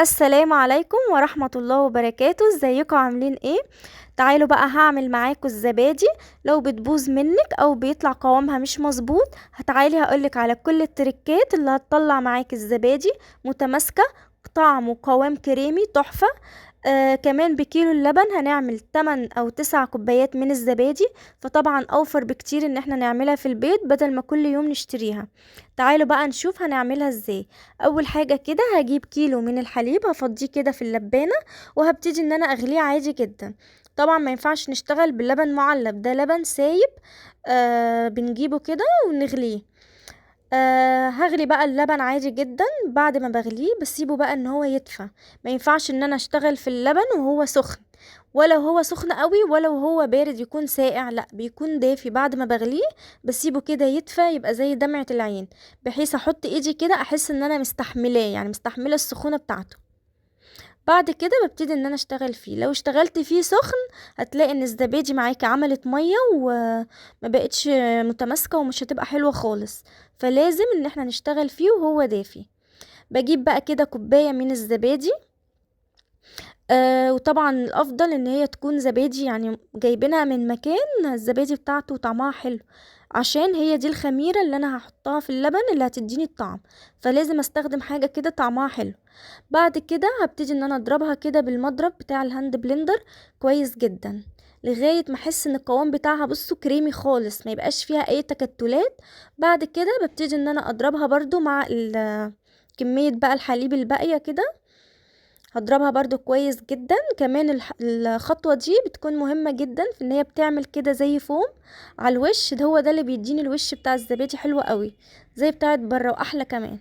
السلام عليكم ورحمة الله وبركاته. ازيكم عاملين ايه؟ تعالوا بقى هعمل معاكم الزبادي. لو بتبوظ منك او بيطلع قوامها مش مظبوط، هتعالي هقولك على كل التركات اللي هتطلع معاك الزبادي متماسكة، طعم وقوام كريمي تحفة. كمان بكيلو اللبن هنعمل 8 او 9 كوبايات من الزبادي، فطبعا اوفر بكتير ان احنا نعملها في البيت بدل ما كل يوم نشتريها. تعالوا بقى نشوف هنعملها ازاي. اول حاجة كده هجيب كيلو من الحليب، هفضيه كده في اللبانة وهبتدي ان انا اغليه عادي جدا. طبعا ما ينفعش نشتغل باللبن معلب، ده لبن سايب. بنجيبه كده ونغليه. هغلي بقى اللبن عادي جدا. بعد ما بغليه بسيبه بقى ان هو يدفى. ما ينفعش ان انا اشتغل في اللبن وهو سخن، ولا هو سخن قوي ولا هو بارد يكون ساقع، لا بيكون دافي بعد ما بغليه. بسيبه كده يدفى يبقى زي دمعة العين، بحيث احط ايدي كده احس ان انا مستحملاه، يعني مستحملة السخونة بتاعته. بعد كده ببتدي ان انا اشتغل فيه. لو اشتغلت فيه سخن هتلاقي ان الزبادي معاكي عملت مية وما بقتش متماسكة ومش هتبقى حلوة خالص. فلازم ان احنا نشتغل فيه وهو دافي. بجيب بقى كده كوباية من الزبادي. وطبعا الافضل ان هي تكون زبادي، يعني جايبينها من مكان الزبادي بتاعته طعمها حلو، عشان هي دي الخميرة اللي انا هحطها في اللبن اللي هتديني الطعم. فلازم استخدم حاجة كده طعمها حلو. بعد كده هبتدي ان انا اضربها كده بالمضرب بتاع الهاند بلندر كويس جدا، لغاية ما احس ان القوام بتاعها بصوا كريمي خالص، ما يبقاش فيها اي تكتلات. بعد كده ببتدي ان انا اضربها برضو مع كمية بقى الحليب الباقية كده. هضربها برضو كويس جدا. كمان الخطوة دي بتكون مهمة جدا في ان هي بتعمل كده زي فوم على الوش، ده هو ده اللي بيديني الوش بتاع الزبادي حلو قوي زي بتاعت بره واحلى كمان.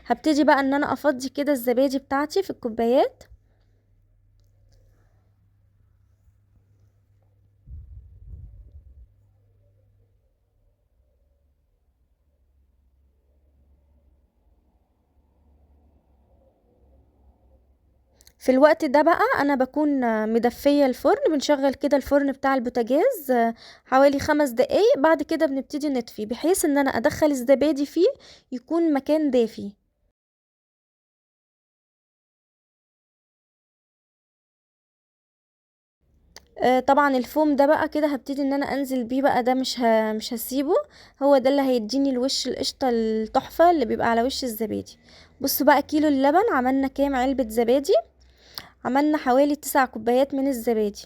هبتدي بقى ان انا افضي كده الزبادي بتاعتي في الكوبايات. في الوقت ده بقى انا بكون مدفية الفرن، بنشغل كده الفرن بتاع البوتاجاز حوالي 5 دقايق. بعد كده بنبتدي نطفي بحيث ان انا ادخل الزبادي فيه يكون مكان دافي. طبعا الفوم ده بقى كده هبتدي ان انا انزل بيه بقى، ده مش هسيبه. هو ده اللي هيديني الوش القشطة التحفة اللي بيبقى على وش الزبادي. بصوا بقى كيلو اللبن عملنا كام علبة زبادي؟ عملنا حوالي 9 كوبايات من الزبادي.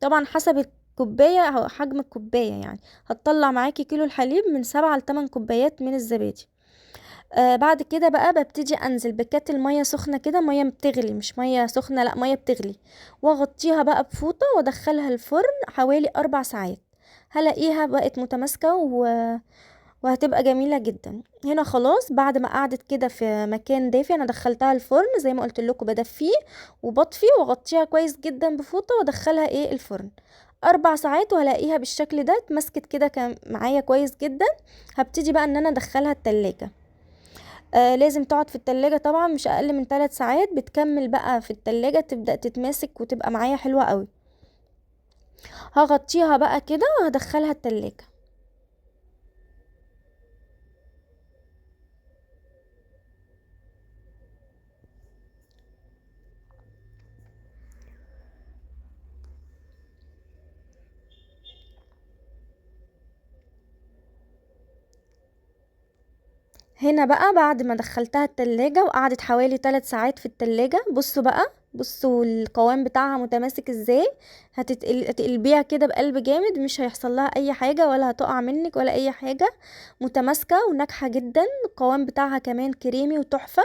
طبعا حسب الكوباية أو حجم الكوباية، يعني هتطلع معاكي كيلو الحليب من 7 ل8 كوبايات من الزبادي. بعد كده بقى ببتدي انزل بكاتل مية سخنة كده، مية بتغلي مش مية سخنة، لا مية بتغلي. واغطيها بقى بفوطة وادخلها الفرن حوالي 4 ساعات. هلاقيها بقت متماسكة وهتبقى جميلة جدا. هنا خلاص بعد ما قعدت كده في مكان دافي انا دخلتها الفرن زي ما قلت لكم، بدفيه وبطفي واغطيها كويس جدا بفوطة وادخلها الفرن 4 ساعات، وهلاقيها بالشكل ده اتمسكت كده كان معايا كويس جدا. هبتدي بقى ان انا ادخلها التلاجة. لازم تقعد في التلاجة طبعا مش اقل من 3 ساعات، بتكمل بقى في التلاجة تبدأ تتماسك وتبقى معايا حلوة قوي. هغطيها بقى كده وهدخلها التلاجة. هنا بقى بعد ما دخلتها التلاجة وقعدت حوالي 3 ساعات في التلاجة، بصوا بقى بصوا القوام بتاعها متماسك ازاي. هتقلبيها كده بقلب جامد، مش هيحصل لها اي حاجة ولا هتقع منك ولا اي حاجة. متماسكة وناجحة جدا. القوام بتاعها كمان كريمي وتحفة.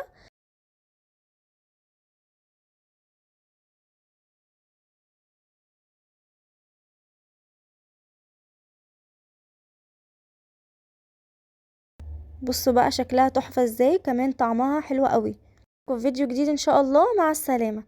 بصوا بقى شكلها تحفة ازاي، كمان طعمها حلو قوي. في فيديو جديد ان شاء الله، مع السلامة.